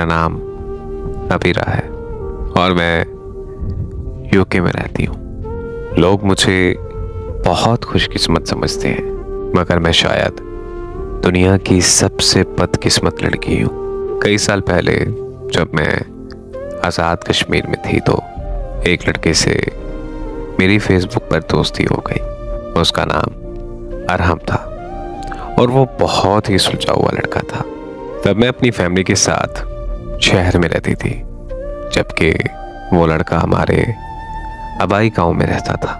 मेरा नाम अबीरा है और मैं यूके में रहती हूँ। लोग मुझे बहुत खुशकिस्मत समझते हैं, मगर मैं शायद दुनिया की सबसे बदकिस्मत लड़की हूँ। कई साल पहले जब मैं आज़ाद कश्मीर में थी तो एक लड़के से मेरी फेसबुक पर दोस्ती हो गई। उसका नाम अरहम था और वो बहुत ही सुलझा हुआ लड़का था। तब मैं अपनी फैमिली के साथ शहर में रहती थी, जबकि वो लड़का हमारे आबाई गांव में रहता था।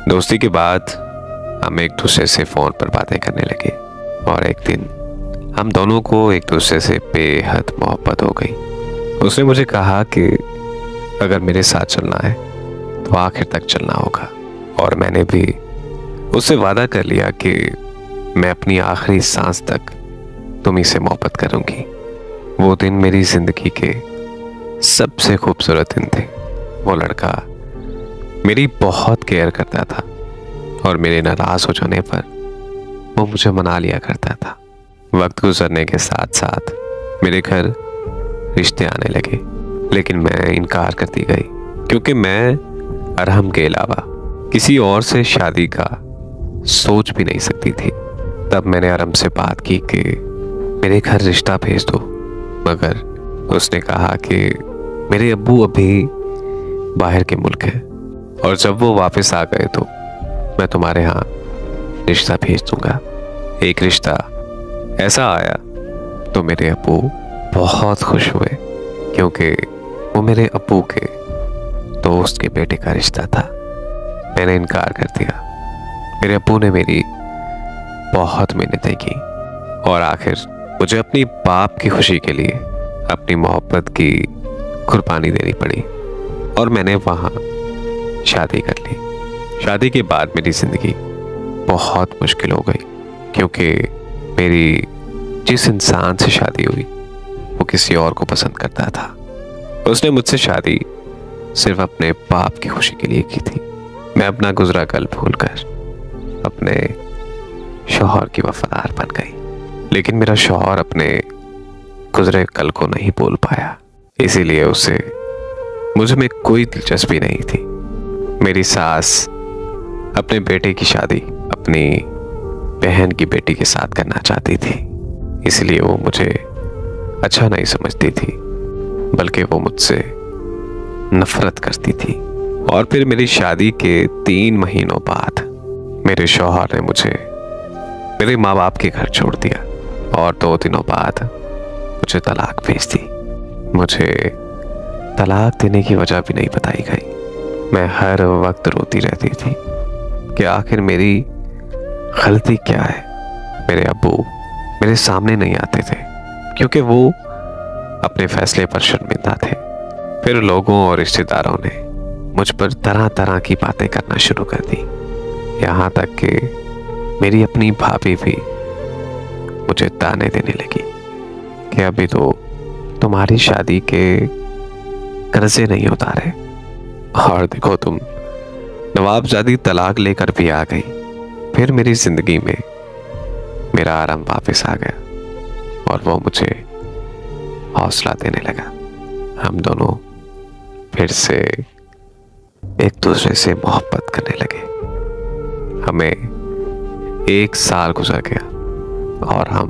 दोस्ती के बाद हम एक दूसरे से फ़ोन पर बातें करने लगे और एक दिन हम दोनों को एक दूसरे से बेहद मोहब्बत हो गई। उसने मुझे कहा कि अगर मेरे साथ चलना है तो आखिर तक चलना होगा, और मैंने भी उससे वादा कर लिया कि मैं अपनी आखिरी सांस तक तुम्हीं से मोहब्बत करूंगी। वो दिन मेरी जिंदगी के सबसे खूबसूरत दिन थे। वो लड़का मेरी बहुत केयर करता था और मेरे नाराज हो जाने पर वो मुझे मना लिया करता था। वक्त गुजरने के साथ साथ मेरे घर रिश्ते आने लगे, लेकिन मैं इनकार करती गई क्योंकि मैं अरहम के अलावा किसी और से शादी का सोच भी नहीं सकती थी। तब मैंने अरहम से बात की कि मेरे घर रिश्ता भेज दो, मगर उसने कहा कि मेरे अब्बू अभी बाहर के मुल्क है और जब वो वापस आ गए तो मैं तुम्हारे यहाँ रिश्ता भेज दूंगा। एक रिश्ता ऐसा आया तो मेरे अब्बू बहुत खुश हुए क्योंकि वो मेरे अब्बू के दोस्त के बेटे का रिश्ता था। मैंने इनकार कर दिया। मेरे अब्बू ने मेरी बहुत मेहनतें की और आखिर मुझे अपनी बाप की खुशी के लिए अपनी मोहब्बत की कुर्बानी देनी पड़ी और मैंने वहाँ शादी कर ली। शादी के बाद मेरी ज़िंदगी बहुत मुश्किल हो गई क्योंकि मेरी जिस इंसान से शादी हुई वो किसी और को पसंद करता था। उसने मुझसे शादी सिर्फ अपने बाप की खुशी के लिए की थी। मैं अपना गुजरा कल भूलकर अपने शौहर की वफादार बन गई, लेकिन मेरा शौहर अपने गुजरे कल को नहीं भूल पाया, इसीलिए उसे मुझ में कोई दिलचस्पी नहीं थी। मेरी सास अपने बेटे की शादी अपनी बहन की बेटी के साथ करना चाहती थी, इसलिए वो मुझे अच्छा नहीं समझती थी, बल्कि वो मुझसे नफरत करती थी। और फिर मेरी शादी के 3 महीनों बाद मेरे शौहर ने मुझे मेरे माँ बाप के घर छोड़ दिया और 2 दिनों बाद मुझे तलाक भेज दी। मुझे तलाक देने की वजह भी नहीं बताई गई। मैं हर वक्त रोती रहती थी कि आखिर मेरी गलती क्या है। मेरे अब्बू मेरे सामने नहीं आते थे क्योंकि वो अपने फैसले पर शर्मिंदा थे। फिर लोगों और रिश्तेदारों ने मुझ पर तरह तरह की बातें करना शुरू कर दी, यहाँ तक कि मेरी अपनी भाभी भी मुझे ताने देने लगी कि अभी तो तुम्हारी शादी के कर्जे नहीं उतारे और देखो तुम नवाबजादी तलाक लेकर भी आ गई। फिर मेरी जिंदगी में मेरा आराम वापस आ गया और वो मुझे हौसला देने लगा। हम दोनों फिर से एक दूसरे से मोहब्बत करने लगे। हमें 1 साल गुजर गया और हम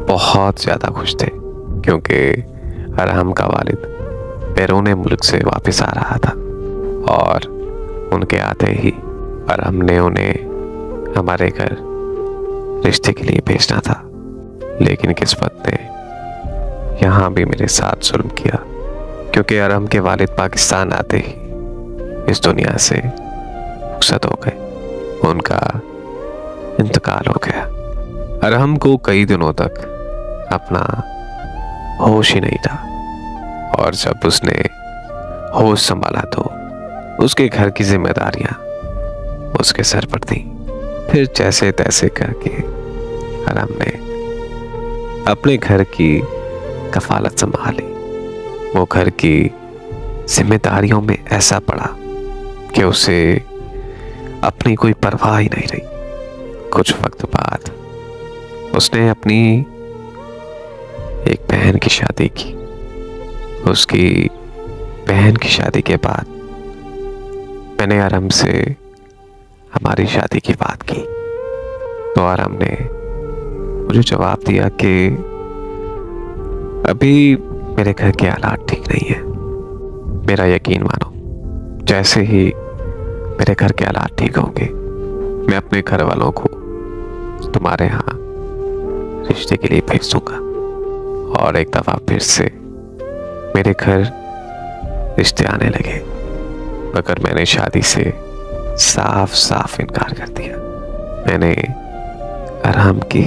बहुत ज़्यादा खुश थे क्योंकि अरहम का वालिद बैरून मुल्क से वापस आ रहा था और उनके आते ही अरहम ने उन्हें हमारे घर रिश्ते के लिए भेजना था। लेकिन किस्मत ने यहाँ भी मेरे साथ जुल्म किया क्योंकि अरहम के वालिद पाकिस्तान आते ही इस दुनिया से रुखसत हो गए। उनका इंतकाल हो गया। अरहम को कई दिनों तक अपना होश ही नहीं था और जब उसने होश संभाला तो उसके घर की जिम्मेदारियां उसके सर पर थी। फिर जैसे तैसे करके अरहम ने अपने घर की कफालत संभाली। वो घर की जिम्मेदारियों में ऐसा पड़ा कि उसे अपनी कोई परवाह ही नहीं रही। कुछ वक्त बाद उसने अपनी एक बहन की शादी की उसकी बहन की शादी के बाद मैंने आरम से हमारी शादी की बात की तो आरम ने मुझे जवाब दिया कि अभी मेरे घर के हालात ठीक नहीं है। मेरा यकीन मानो, जैसे ही मेरे घर के हालात ठीक होंगे मैं अपने घर वालों को तुम्हारे यहाँ रिश्ते के लिए भेज दूंगा। और एक दफा फिर से मेरे घर रिश्ते आने लगे, मगर मैंने शादी से साफ साफ इनकार कर दिया। मैंने आराम की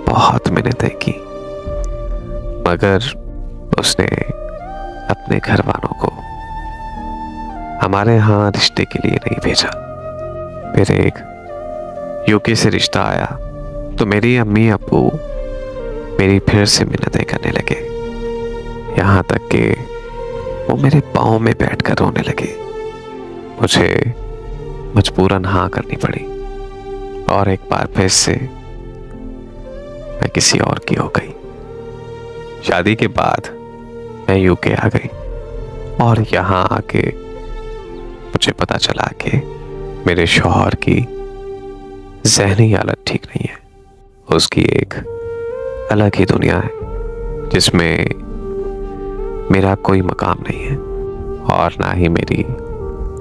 बहुत मिन्नतें की, मगर उसने अपने घर वालों को हमारे यहाँ रिश्ते के लिए नहीं भेजा। फिर एक यूके से रिश्ता आया तो मेरी अम्मी अब्बू मेरी फिर से मिन्नतें करने लगे, यहाँ तक कि वो मेरे पाँव में बैठकर रोने लगे। मुझे मजबूरन हाँ करनी पड़ी और एक बार फिर से मैं किसी और की हो गई। शादी के बाद मैं यूके आ गई और यहाँ आके मुझे पता चला कि मेरे शौहर की ज़हनी हालत ठीक नहीं है। उसकी एक अलग ही दुनिया है जिसमें मेरा कोई मकाम नहीं है और ना ही मेरी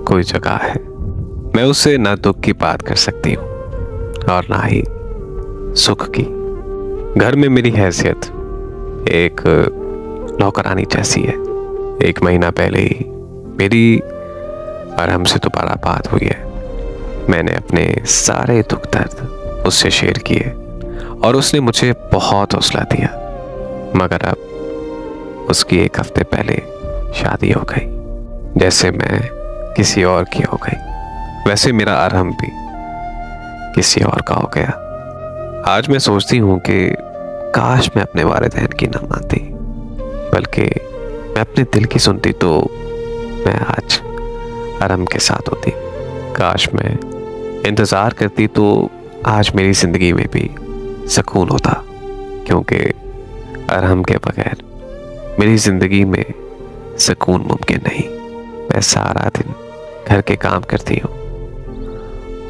कोई जगह है। मैं उससे ना दुख की बात कर सकती हूँ और ना ही सुख की। घर में मेरी हैसियत एक नौकरानी जैसी है। 1 महीना पहले ही मेरी और हमसे दोबारा बात हुई है। मैंने अपने सारे दुख दर्द उससे शेयर किए और उसने मुझे बहुत हौसला दिया, मगर अब उसकी 1 हफ्ते पहले शादी हो गई। जैसे मैं किसी और की हो गई वैसे मेरा अरहम भी किसी और का हो गया। आज मैं सोचती हूँ कि काश मैं अपने वालिदैन की ना मानती, बल्कि मैं अपने दिल की सुनती तो मैं आज अरहम के साथ होती। काश मैं इंतज़ार करती तो आज मेरी ज़िंदगी में भी सुकून होता, क्योंकि अरहम के बगैर मेरी ज़िंदगी में सुकून मुमकिन नहीं। मैं सारा दिन घर के काम करती हूँ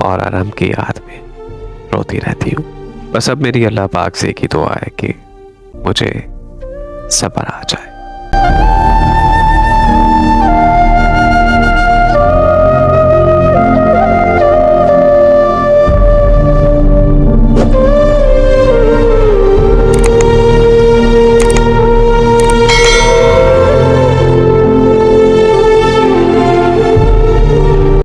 और अरहम की याद में रोती रहती हूँ। बस अब मेरी अल्लाह पाक से एक ही दुआ है कि मुझे सब्र आ जाए।